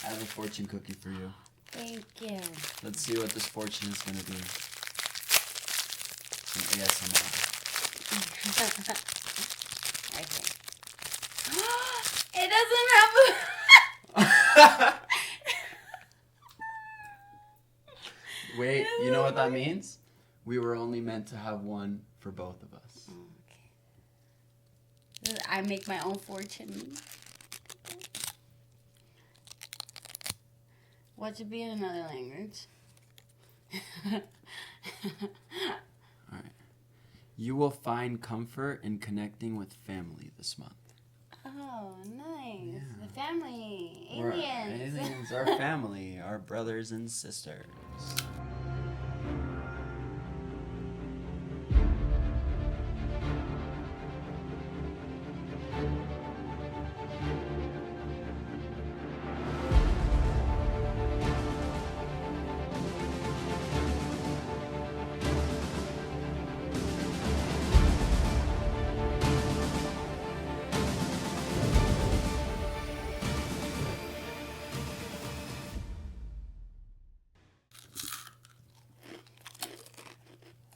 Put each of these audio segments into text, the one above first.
I have a fortune cookie for you. Thank you. Let's see what this fortune is going to be. Some ASMR. Okay. It doesn't have Wait, you know what that means? We were only meant to have one for both of us. Oh, okay. I make my own fortune. What should be in another language? Alright. You will find comfort in connecting with family this month. Oh, nice. Yeah. The family. We're- Aliens. Aliens, our family, our brothers and sisters.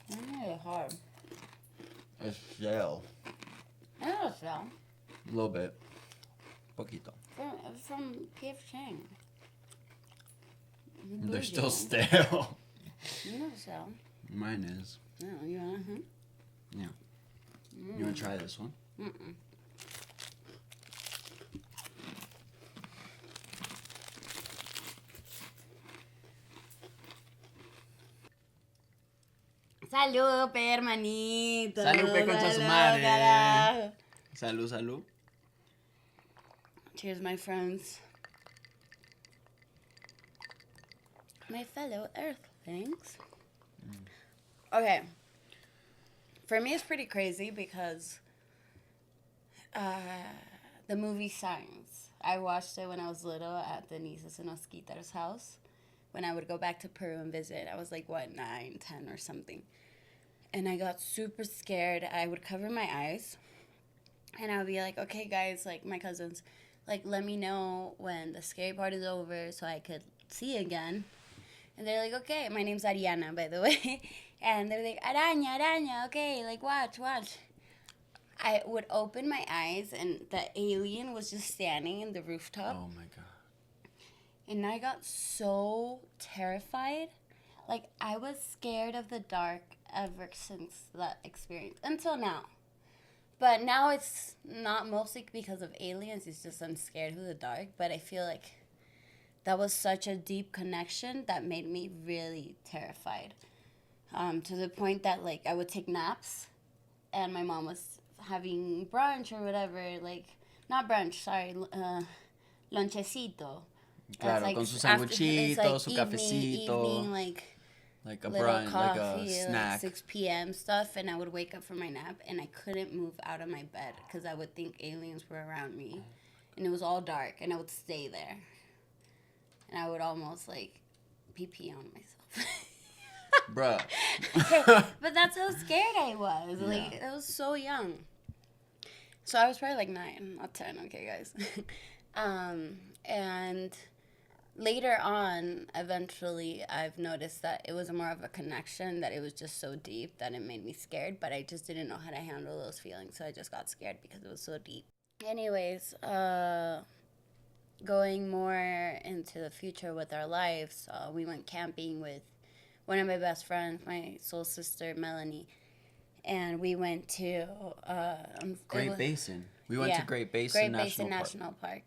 Really hard. It's shell. I know it's well. A little bit. Poquito. From P.F. Chang. They're still stale. You know so. Mine is. No, you want Yeah. You want to try this one? Mm-mm. Salud, pe, hermanito. Salud, pe, concha su Salud, madre. carajo. Salud, salud. Cheers, my friends. My fellow Earthlings. Okay. For me, it's pretty crazy because the movie Signs. I watched it when I was little at the nieces and Osquitar's house. When I would go back to Peru and visit, I was like, 9, 10 or something. And I got super scared. I would cover my eyes. And I would be like, okay, guys, like my cousins, like let me know when the scary part is over so I could see again. And they're like, okay, my name's Ariana, by the way. And they're like, Araña, okay, like watch. I would open my eyes and the alien was just standing in the rooftop. Oh my god. And I got so terrified. Like, I was scared of the dark ever since that experience. Until now. But now it's not mostly because of aliens. It's just I'm scared of the dark. But I feel like that was such a deep connection that made me really terrified. To the point that, like, I would take naps. And my mom was having brunch or whatever. Like, not brunch, sorry. Lonchecito. Claro, Like con su after- sanguchito, it's like su evening, cafecito. like a little brunch, like coffee, a like snack. 6 p.m. stuff, and I would wake up from my nap, and I couldn't move out of my bed because I would think aliens were around me, and it was all dark, and I would stay there, and I would almost like pee on myself. Bruh. But that's how scared I was. Like, Yeah. I was so young. So I was probably like 9, not 10, okay, guys. And later on, eventually, I've noticed that it was more of a connection, that it was just so deep that it made me scared, but I just didn't know how to handle those feelings, so I just got scared because it was so deep. Anyways, going more into the future with our lives, we went camping with one of my best friends, my soul sister, Melanie, and we went to... Great Basin. We went to Great Basin National Park.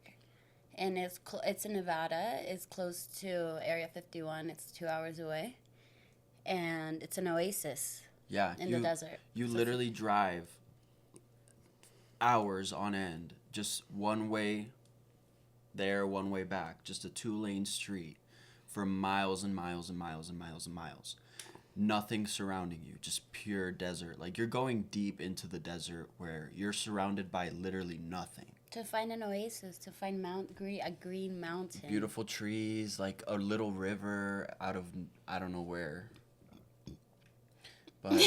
And it's in Nevada. It's close to Area 51. It's 2 hours away. And it's an oasis in the desert. You literally drive hours on end, just one way there, one way back, just a 2-lane street for miles and miles and miles and miles and miles. Nothing surrounding you, just pure desert. Like, you're going deep into the desert where you're surrounded by literally nothing. To find an oasis, to find a green mountain. Beautiful trees, like a little river out of, I don't know where. But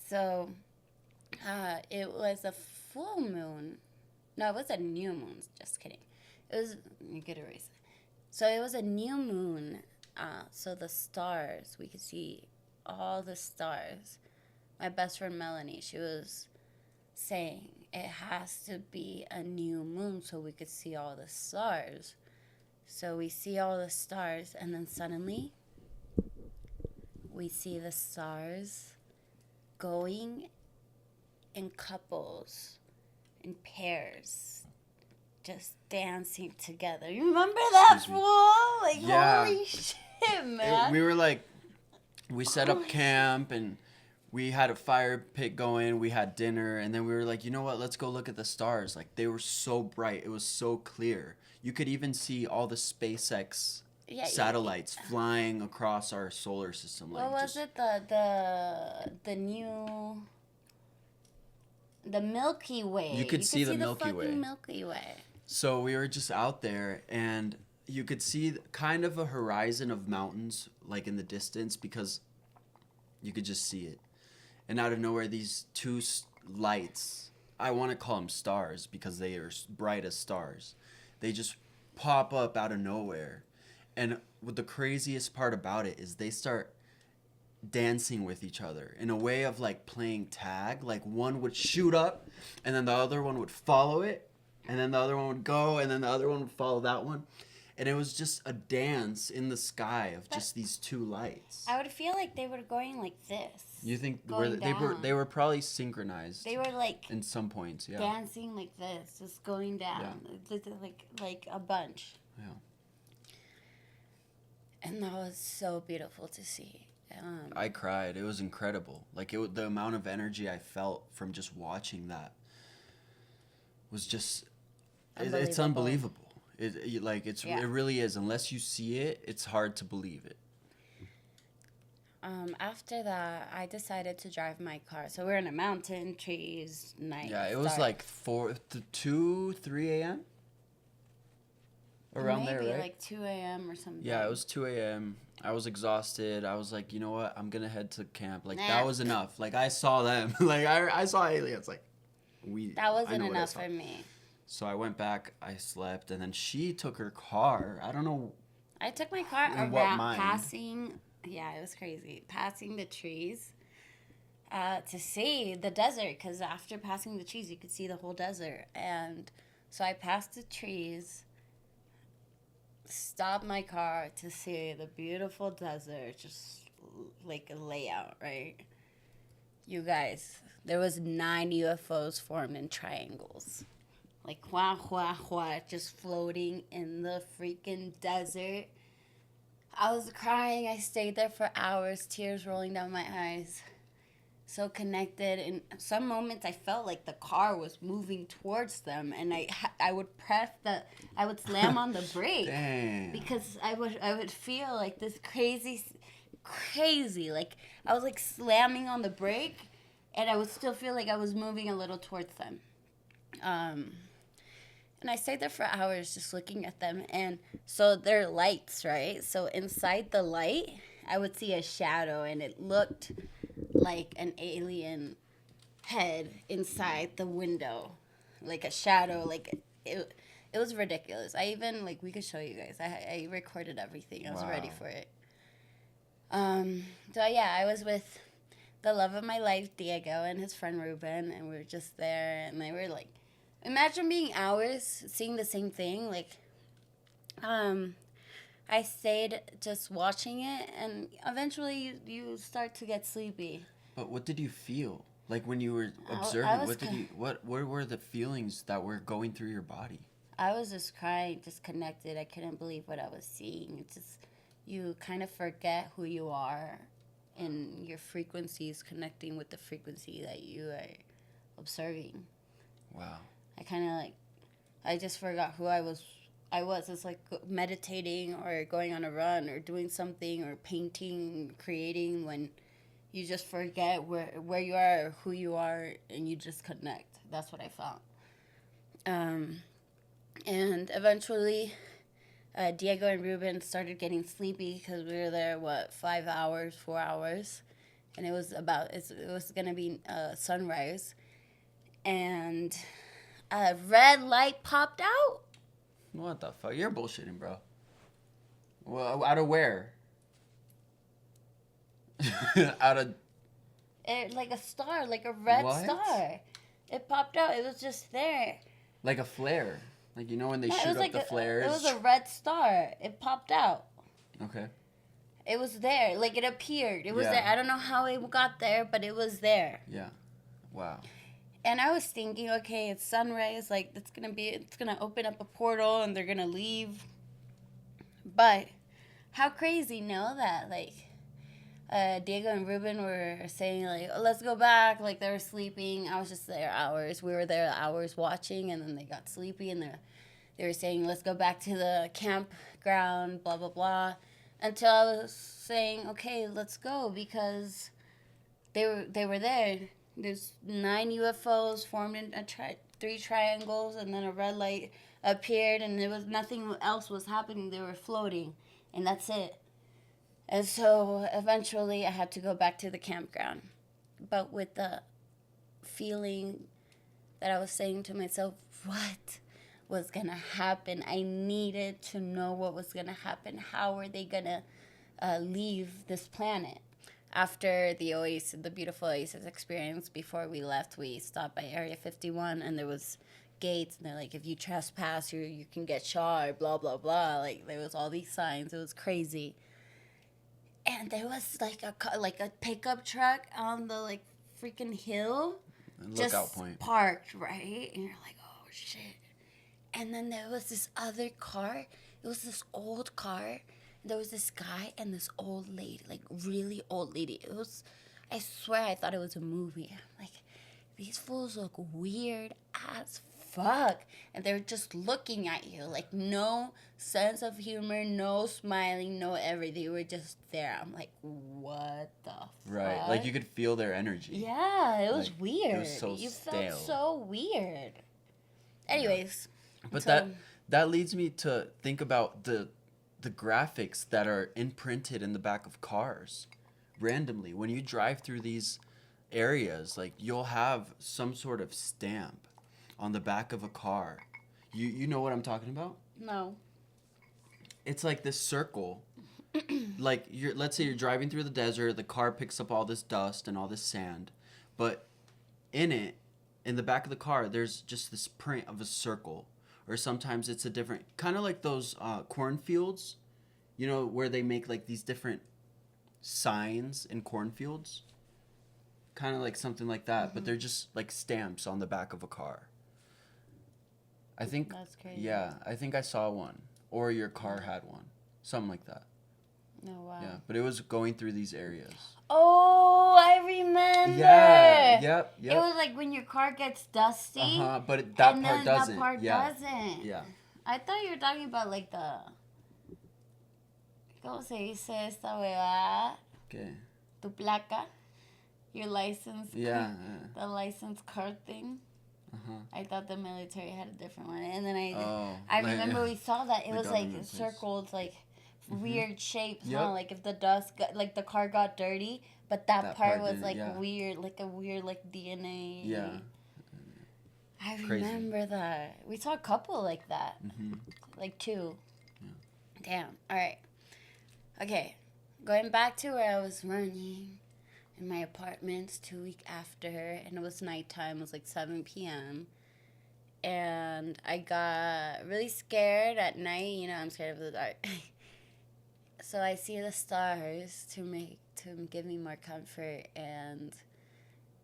So, it was a full moon No, it was a new moon. Just kidding. It was, you could erase it. So it was a new moon. So the stars, we could see all the stars. My best friend Melanie, she was saying it has to be a new moon so we could see all the stars. So we see all the stars, and then suddenly we see the stars going in couples, in pairs, just dancing together. You remember that, Excuse me. fool? Like, Yeah. holy shit, man. We were like, we set up camp and we had a fire pit going. We had dinner, and then we were like, you know what? Let's go look at the stars. Like, they were so bright. It was so clear. You could even see all the SpaceX satellites flying across our solar system. Like, what was it? The new, the Milky Way. You could see the Milky Way. Milky Way. So we were just out there, and you could see kind of a horizon of mountains, like in the distance, because you could just see it. And out of nowhere, these two lights, I want to call them stars because they are bright as stars, they just pop up out of nowhere. And what the craziest part about it is they start dancing with each other in a way of like playing tag. Like one would shoot up, and then the other one would follow it, and then the other one would go, and then the other one would follow that one. And it was just a dance in the sky of just these two lights. I would feel like they were going like this. You think Going they were probably synchronized? They were like in some points, yeah. dancing like this, just going down, like a bunch. Yeah. And that was so beautiful to see. I cried. It was incredible. Like the amount of energy I felt from just watching that was just it's unbelievable. It really is. Unless you see it, it's hard to believe it. After that, I decided to drive my car. So we're in a mountain, trees, night. Yeah, it was like 2, 3 a.m. Around Maybe there, right? like 2 a.m. or something. Yeah, it was 2 a.m. I was exhausted. I was like, you know what? I'm gonna head to camp. Like that was enough. Like I saw them. Like I saw aliens. Like that wasn't enough for me. So I went back. I slept, and then she took her car. I don't know. I took my car around passing. Yeah, it was crazy. Passing the trees to see the desert, because after passing the trees, you could see the whole desert. And so I passed the trees, stopped my car to see the beautiful desert, just like a layout, right? You guys, there was 9 UFOs formed in triangles. Like, just floating in the freaking desert. I was crying. I stayed there for hours, tears rolling down my eyes. So connected. In some moments, I felt like the car was moving towards them, and I would I would slam on the brake. Damn. Because I would feel like this crazy, like I was like slamming on the brake, and I would still feel like I was moving a little towards them. And I stayed there for hours just looking at them. And so they're lights, right? So inside the light, I would see a shadow, and it looked like an alien head inside the window. Like a shadow. Like it was ridiculous. I even, like, we could show you guys. I recorded everything. I was ready for it. So, yeah, I was with the love of my life, Diego, and his friend Ruben. And we were just there, and they were like, imagine being hours seeing the same thing. Like, I stayed just watching it, and eventually you start to get sleepy. But what did you feel? Like when you were observing, what were the feelings that were going through your body? I was just crying, just connected. I couldn't believe what I was seeing. It's just, you kind of forget who you are, and your frequencies connecting with the frequency that you are observing. Wow. I just forgot who I was. It's like meditating or going on a run or doing something or painting, creating, when you just forget where you are or who you are, and you just connect. That's what I found. And eventually, Diego and Ruben started getting sleepy because we were there, 4 hours, and it was going to be sunrise. And a red light popped out. What the fuck? You're bullshitting, bro. Well, out of where? Out of Like a star, like a red what? star. It popped out. It was just there. Like a flare. Like, you know when they No, it shoot was up like the flares? It was a red star. It popped out. Okay. It was there. Like, it appeared. It was Yeah. there. I don't know how it got there, but it was there. Yeah. Wow. And I was thinking, okay, it's sunrise. Like, it's gonna open up a portal and they're gonna leave. But how crazy, no? That, like, Diego and Ruben were saying, like, oh, let's go back. Like, they were sleeping. I was just there hours. We were there hours watching, and then they got sleepy, and they were saying, let's go back to the campground, blah, blah, blah. Until I was saying, okay, let's go, because they were there. There's 9 UFOs formed in 3 triangles, and then a red light appeared, and there was nothing else was happening. They were floating, and that's it. And so eventually I had to go back to the campground. But with the feeling that I was saying to myself, what was going to happen? I needed to know what was going to happen. How were they going to leave this planet? After the beautiful Oasis experience, before we left, we stopped by Area 51, and there was gates, and they're like, if you trespass, you can get shot, blah, blah, blah. Like, there was all these signs. It was crazy. And there was like a pickup truck on the like freaking hill, Lookout point. Parked, right? And you're like, oh shit. And then there was this other car. It was this old car. There was this guy and this old lady, like really old lady. It was, I swear, I thought it was a movie. I'm like, these fools look weird as fuck. And they're just looking at you, like no sense of humor, no smiling, no everything. They were just there. I'm like, what the fuck? Right. Like you could feel their energy. Yeah, it was like, weird. It was so you stale. felt so weird. Anyways. But so, that leads me to think about the graphics that are imprinted in the back of cars randomly. When you drive through these areas, like you'll have some sort of stamp on the back of a car. You know what I'm talking about? No. It's like this circle. Like let's say you're driving through the desert, the car picks up all this dust and all this sand, but in the back of the car, there's just this print of a circle. Or sometimes it's a different, kind of like those cornfields, you know, where they make like these different signs in cornfields. Kind of like something like that, but they're just like stamps on the back of a car. I think, that's crazy. yeah, I think I saw one. Or your car had one. Something like that. No, wow. Yeah, but it was going through these areas. Oh, I remember. Yeah, yep. It was like when your car gets dusty. But that and part then doesn't. That part yeah. doesn't. Yeah. I thought you were talking about like the... ¿Cómo se dice esta huevada? Okay. Tu placa. Your license. Yeah. The license card thing. I thought the military had a different one. And then I remember we saw that. It was like circled, like weird shapes, huh? Like if the dust got, like the car got dirty, but that part was like weird, like a weird like DNA. Yeah. I remember that. We saw a couple like that. Like 2. Yeah. Damn. All right. Okay. Going back to where I was running in my apartment 2 weeks after, and it was nighttime. It was like 7 p.m. And I got really scared at night. You know, I'm scared of the dark. So I see the stars to give me more comfort, and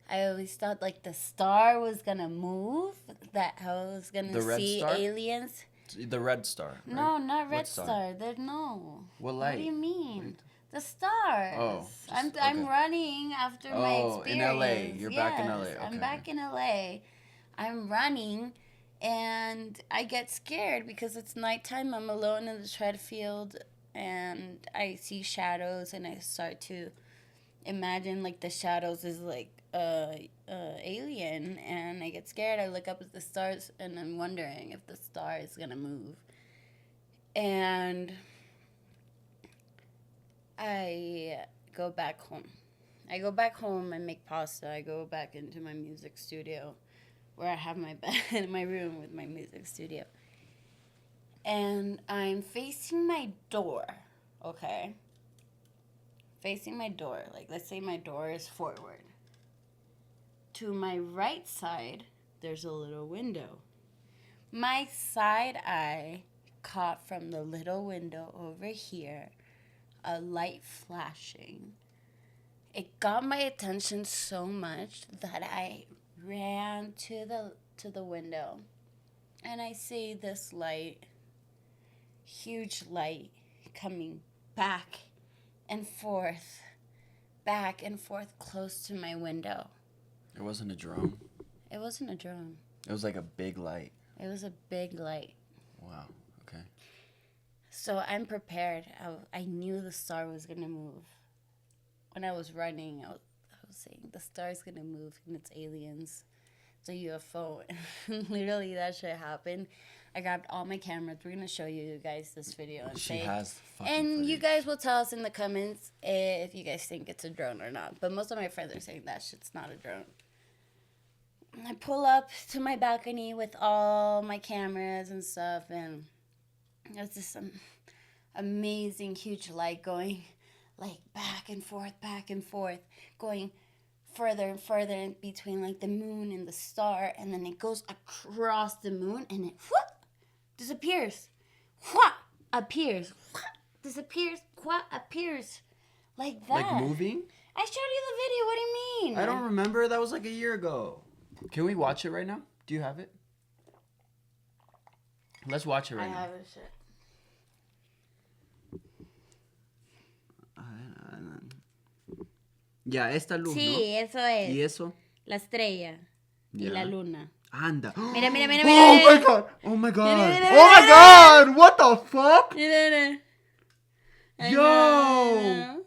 I always thought like the star was gonna move, that I was gonna see aliens. The red star. Right? No, not red star. No. What light? What do you mean? The stars. Oh, I'm running after my experience. In LA. You're back in LA. Okay. I'm back in LA. I'm running, and I get scared because it's nighttime. I'm alone in the tread field, and I see shadows, and I start to imagine like the shadows is like alien, and I get scared. I look up at the stars, and I'm wondering if the star is gonna move. And I go back home. I make pasta. I go back into my music studio. where I have my bed in my room with my music studio. And I'm facing my door, okay? Facing my door. Like, let's say my door is forward. To my right side, there's a little window. My side eye caught from the little window over here a light flashing. It got my attention so much that I ran to the window, and I see this light, huge light, coming back and forth close to my window. It wasn't a drone. It wasn't a drone. It was like a big light. It was a big light. Wow. Okay. So I'm prepared. I knew the star was going to move. When I was running, I was saying, the star's going to move and it's aliens. It's a UFO. Literally, that shit happened. I grabbed all my cameras. We're going to show you guys this video. And She has fucking and footage. you guys will tell us in the comments if you guys think it's a drone or not. But most of my friends are saying that shit's not a drone. I pull up to my balcony with all my cameras and stuff, and there's this amazing huge light going like back and forth, going further and further in between like the moon and the star, and then it goes across the moon and it whoop, disappears, whoop, appears, whoop, disappears, whoop, appears, like that. Like moving? I showed you the video. What do you mean? I don't remember. That was like a year ago. Can we watch it right now? Do you have it? Let's watch it right now. I have it. Shit. Ya, esta luz, Sí, ¿no? eso es. ¿Y eso? La estrella y Ya. la luna. Anda. Mira, mira, mira, Oh mira. my god. Oh my god. Mira, mira, Oh my mira. god. What the fuck? Mira, mira. I Yo. know.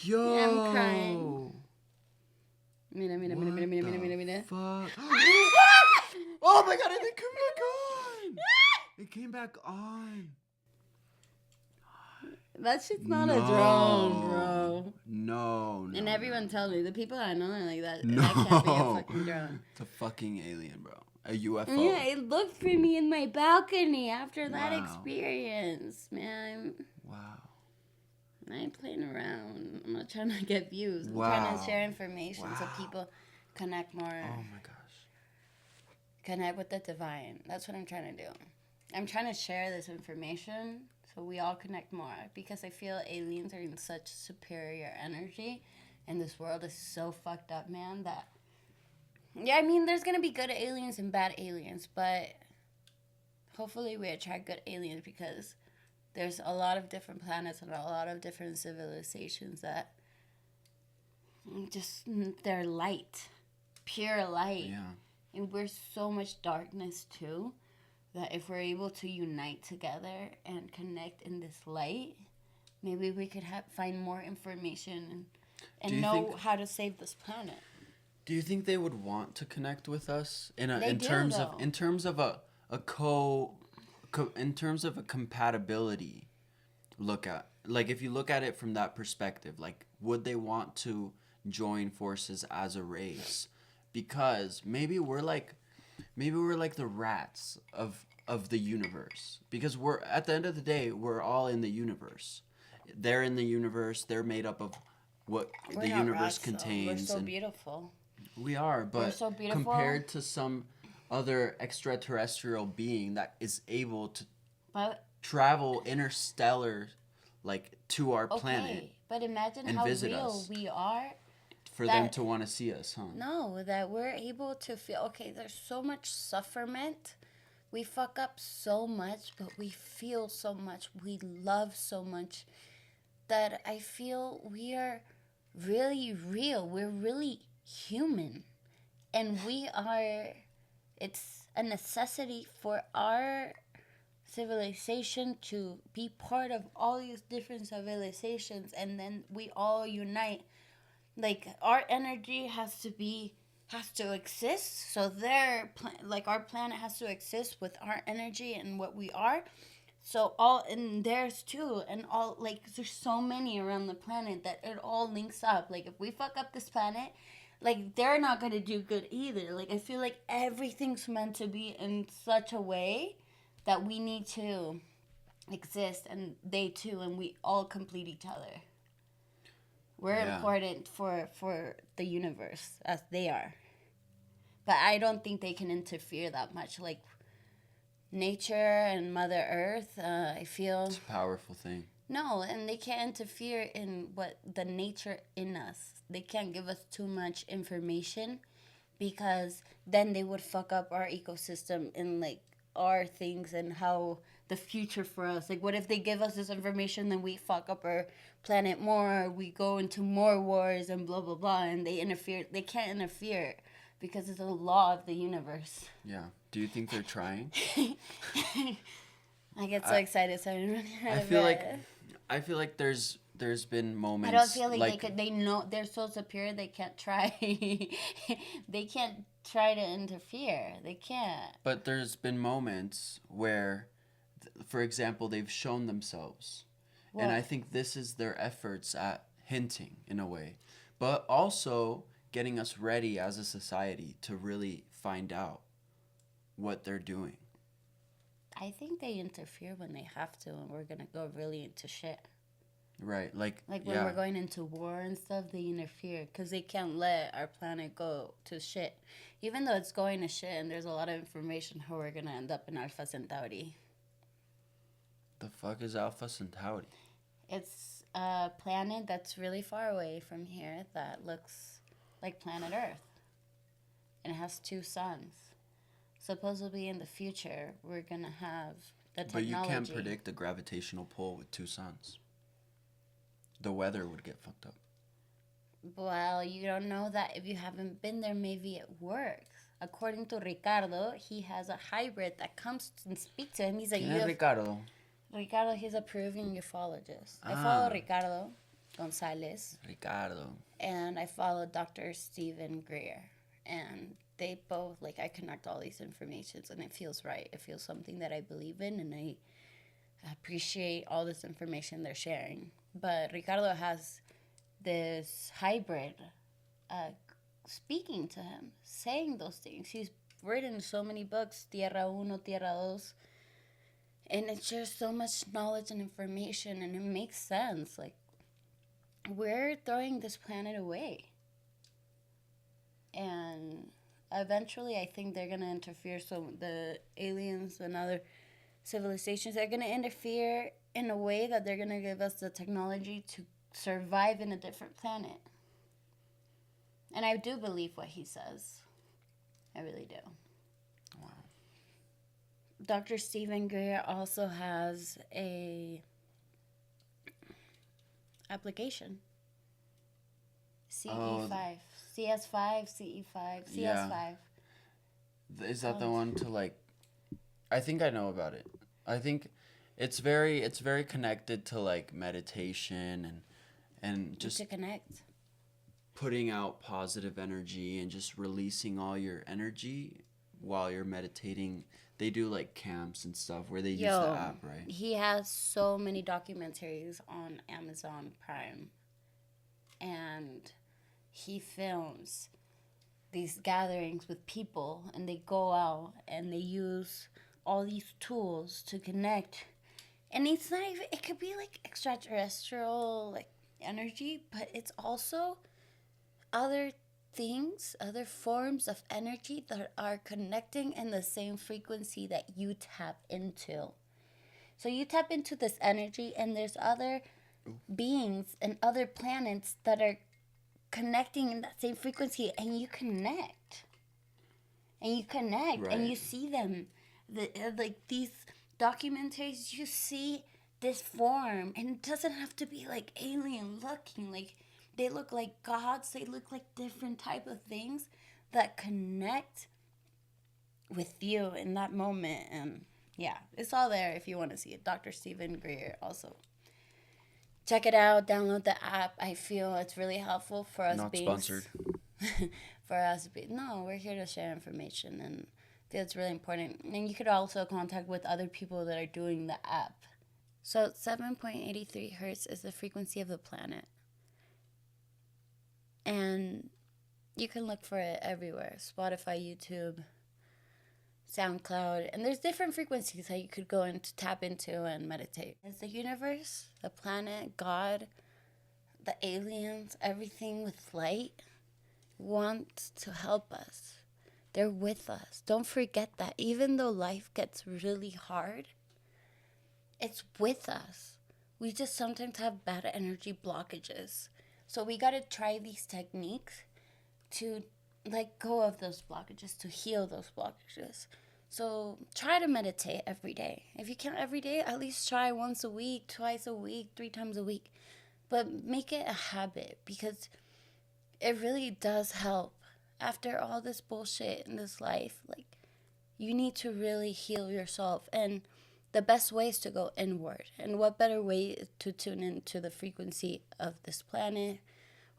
Yo. I'm crying. Mira, mira, mira, mira, mira, mira, mira, mira. Fuck. Oh my god, it came back on. It came back on. That shit's not a drone, bro. No. And everyone tells me, the people I know are like that. No. That can't be a fucking drone. It's a fucking alien, bro. A UFO. Yeah, it looked for me in my balcony after that Wow. experience, man. Wow. I ain't playing around. I'm not trying to get views. I'm Wow. trying to share information so Wow. people connect more. Oh my gosh. Connect with the divine. That's what I'm trying to do. I'm trying to share this information so we all connect more, because I feel aliens are in such superior energy and this world is so fucked up, man, that yeah, I mean, there's going to be good aliens and bad aliens, but hopefully we attract good aliens, because there's a lot of different planets and a lot of different civilizations that just, they're light, pure light. Yeah. And we're so much darkness too, that if we're able to unite together and connect in this light, maybe we could find more information Do you and know think- how to save this planet. Do you think they would want to connect with us in They do, terms though. of in terms of a compatibility look at, like, if you look at it from that perspective, like, would they want to join forces as a race? Because maybe we're like the rats of the universe, because we're, at the end of the day, we're all in the universe. They're in the universe. They're made up of what We're the not universe rats, though. contains. We're so and beautiful. we are, but so beautiful. compared to some other extraterrestrial being that is able to But travel interstellar, like, to our okay, planet, but imagine and how visit real us. we are. for them that- to want to see us, huh? No, that we're able to feel, okay, there's so much sufferment. We fuck up so much, but we feel so much. We love so much that I feel we are really real. We're really human. And it's a necessity for our civilization to be part of all these different civilizations, and then we all unite. Like, our energy has to exist, so our planet has to exist with our energy and what we are, so all in theirs too, and all, like, there's so many around the planet that it all links up. Like, if we fuck up this planet, like they're not going to do good either. Like I feel like everything's meant to be in such a way that we need to exist and they too, and we all complete each other. We're Yeah. important for the universe as they are. But I don't think they can interfere that much. Like nature and Mother Earth, I feel It's a powerful thing. no, and they can't interfere in what the nature in us. They can't give us too much information because then they would fuck up our ecosystem and like our things and how the future for us. Like what if they give us this information then we fuck up our planet more, we go into more wars and blah blah blah, and they interfere. They can't interfere because it's a law of the universe. Yeah. Do you think they're trying? I get so excited so I'm running out of I feel like there's been moments. I don't feel like, they could. They know they're so superior. They can't try. They can't try to interfere. They can't. But there's been moments where, for example, they've shown themselves, What? and I think this is their efforts at hinting in a way, but also getting us ready as a society to really find out what they're doing. I think they interfere when they have to, and we're gonna go really into shit. Right, like Like when we're going into war and stuff, they interfere because they can't let our planet go to shit. Even though it's going to shit, and there's a lot of information how we're gonna end up in Alpha Centauri. The fuck is Alpha Centauri? It's a planet that's really far away from here that looks like planet Earth, and it has 2 suns. Supposedly in the future, we're gonna have the technology. But you can't predict the gravitational pull with 2 suns. The weather would get fucked up. Well, you don't know that if you haven't been there. Maybe it works. According to Ricardo, he has a hybrid that comes and speaks to him. He's a ¿Quién es Ricardo? Ricardo, he's a Peruvian ufologist. I follow Ricardo Gonzalez. Ricardo. And I follow Dr. Stephen Greer. And they both, like, I connect all these informations and it feels right. It feels something that I believe in, and I appreciate all this information they're sharing. But Ricardo has this hybrid speaking to him, saying those things. He's written so many books, Tierra Uno, Tierra Dos, and it shares so much knowledge and information, and it makes sense. Like, we're throwing this planet away. And eventually, I think they're going to interfere. So the aliens and other civilizations are going to interfere in a way that they're going to give us the technology to survive in a different planet. And I do believe what he says. I really do. Wow. Dr. Stephen Greer also has a application. CE5. CS5, CE5, CS5. Yeah. Is that the one to like? I think I know about it. I think it's very connected to like meditation and just to connect. Putting out positive energy and just releasing all your energy while you're meditating. They do like camps and stuff where they use the app, right? He has so many documentaries on Amazon Prime, and he films these gatherings with people, and they go out and they use all these tools to connect. And it's not even, it could be like extraterrestrial like energy, but it's also other things, other forms of energy that are connecting in the same frequency that you tap into. So you tap into this energy, and there's other beings and other planets that are connecting in that same frequency, and you connect. And you connect, right. And you see them. Like these documentaries, you see this form, and it doesn't have to be like alien looking. Like, they look like gods. They look like different type of things that connect with you in that moment. And yeah, it's all there if you want to see it. Dr. Stephen Greer also. Check it out. Download the app. I feel it's really helpful for us. Not sponsored. For us. No, we're here to share information, and I feel it's really important. And you could also contact with other people that are doing the app. So 7.83 hertz is the frequency of the planet. And You can look for it everywhere. Spotify, YouTube, SoundCloud. And there's different frequencies that you could go and tap into and meditate. It's the universe, the planet, God, the aliens, everything with light wants to help us. They're with us. Don't forget that. Even though life gets really hard, it's with us. We just sometimes have bad energy blockages. So we got to try these techniques to let go of those blockages, to heal those blockages. So try to meditate every day. If you can't every day, at least try once a week, twice a week, 3 times a week. But make it a habit, because it really does help. After all this bullshit in this life, like, you need to really heal yourself. And the best way is to go inward. And what better way to tune into the frequency of this planet,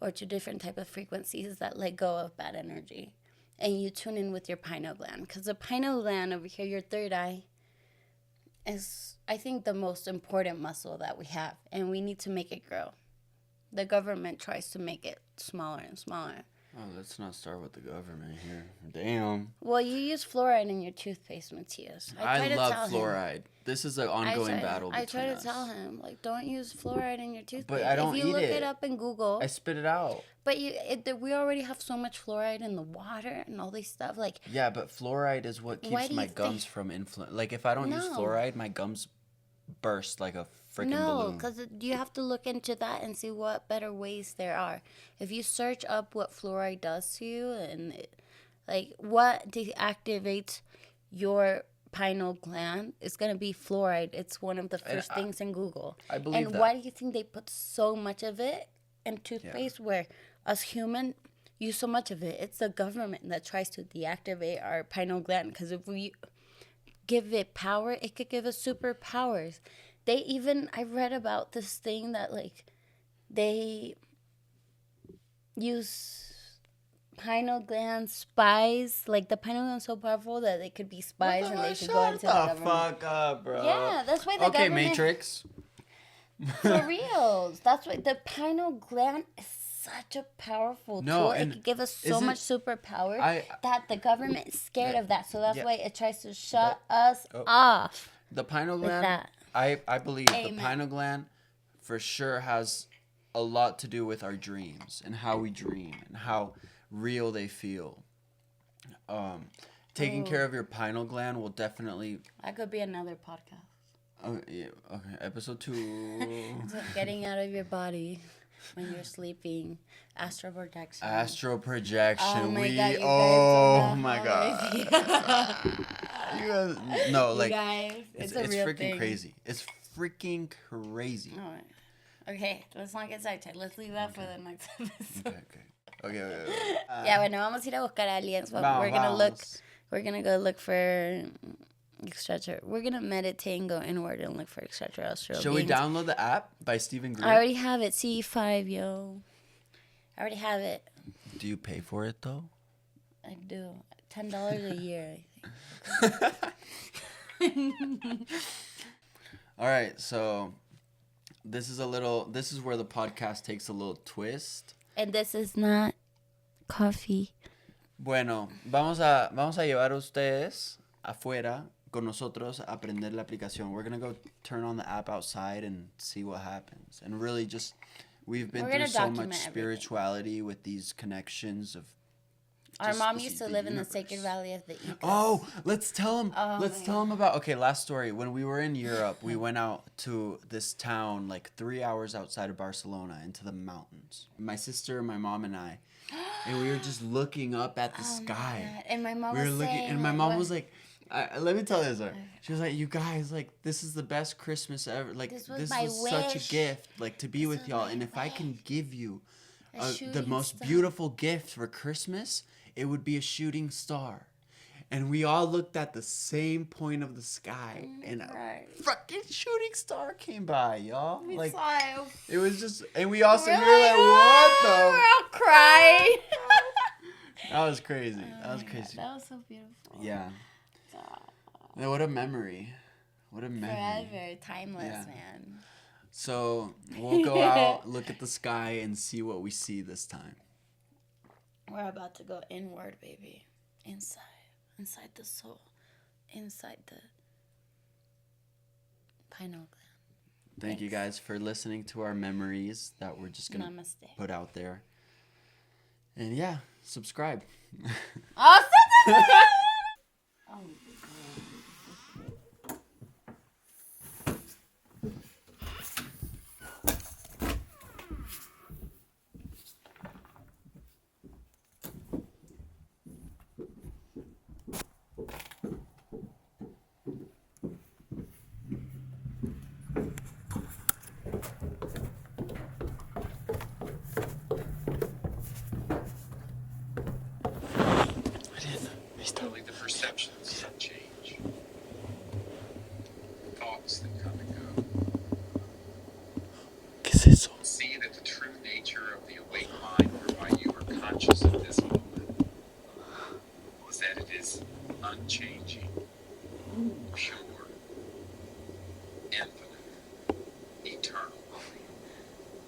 or to different type of frequencies that let go of bad energy. And you tune in with your pineal gland. Because the pineal gland over here, your third eye, is, I think, the most important muscle that we have. And we need to make it grow. The government tries to make it smaller and smaller. Oh, let's not start with the government here. Damn. Well, you use fluoride in your toothpaste, Matias. I love fluoride. This is an ongoing battle between us. I try to tell him, like, don't use fluoride in your toothpaste. But I don't eat it. If you look it up in Google. I spit it out. But we already have so much fluoride in the water and all this stuff. Like, yeah, but fluoride is what keeps my gums from inflammation. Like, if I don't use fluoride, my gums burst like a freaking balloon. No, because you have to look into that and see what better ways there are. If you search up what fluoride does to you and what deactivates your pineal gland, it's going to be fluoride. It's one of the first things in Google. I believe that. And why do you think they put so much of it in toothpaste where us human use so much of it? It's the government that tries to deactivate our pineal gland, because if we give it power, it could give us superpowers. I read about this thing that, like, they use pineal gland spies. Like, the pineal gland is so powerful that they could be spies and they could go into the government. Shut the fuck up, bro. Yeah, that's why the government... Okay, Matrix. For reals. That's why the pineal gland is such a powerful tool. It could give us so much superpower that the government is scared of that. So that's why it tries to shut us off. The pineal gland, I believe the pineal gland for sure has a lot to do with our dreams and how we dream and how real they feel. Taking care of your pineal gland will definitely... That could be another podcast. Oh, yeah, okay, episode 2. Getting out of your body when you're sleeping. Astral projection. Astral projection. Oh my God, you guys oh my God. You guys, no, like, it's a real freaking thing. Crazy. It's freaking crazy. All right. Okay, let's not get sidetracked. Let's leave that for the next episode. Okay. Yeah, bueno, vamos a ir a buscar aliens. But we're gonna go look for extraterrestrial. We're gonna meditate and go inward and look for extraterrestrial beings. We download the app by Stephen Greer? I already have it. C5, yo. I already have it. Do you pay for it though? I do. $10 a year, I think. All right, so this is where the podcast takes a little twist. And this is not coffee. Bueno, vamos a llevar a ustedes afuera con nosotros a aprender la aplicación. We're going to go turn on the app outside and see what happens. And really just, we've been through so much spirituality with these connections of... Our mom used to live in the Sacred Valley of the Incas. Oh, let's tell them about... Okay, last story. When we were in Europe, we went out to this town like 3 hours outside of Barcelona into the mountains. My sister, my mom, and I. And we were just looking up at the sky. And my mom was like, let me tell you this. She was like, you guys, like, this is the best Christmas ever. Like, this was such a gift, like, to be with y'all. And if I can give you the most beautiful gift for Christmas, it would be a shooting star. And we all looked at the same point of the sky, and a fucking shooting star came by, y'all. We like, saw it. It was just, and we also we were like, what the? We're all crying. That was crazy. That was crazy. That was so beautiful. Yeah. What a memory. What a memory. Forever. Timeless, man. So we'll go out, look at the sky, and see what we see this time. We're about to go inward, baby. Inside the soul, inside the pineal gland. Thank you guys for listening to our memories that we're just gonna Namaste. put out there. And yeah, subscribe. Oh, Only the perceptions that change. Thoughts that come and go. ¿Qué es eso? See that the true nature of the awake mind whereby you are conscious of this moment is that it is unchanging, pure, infinite, eternal.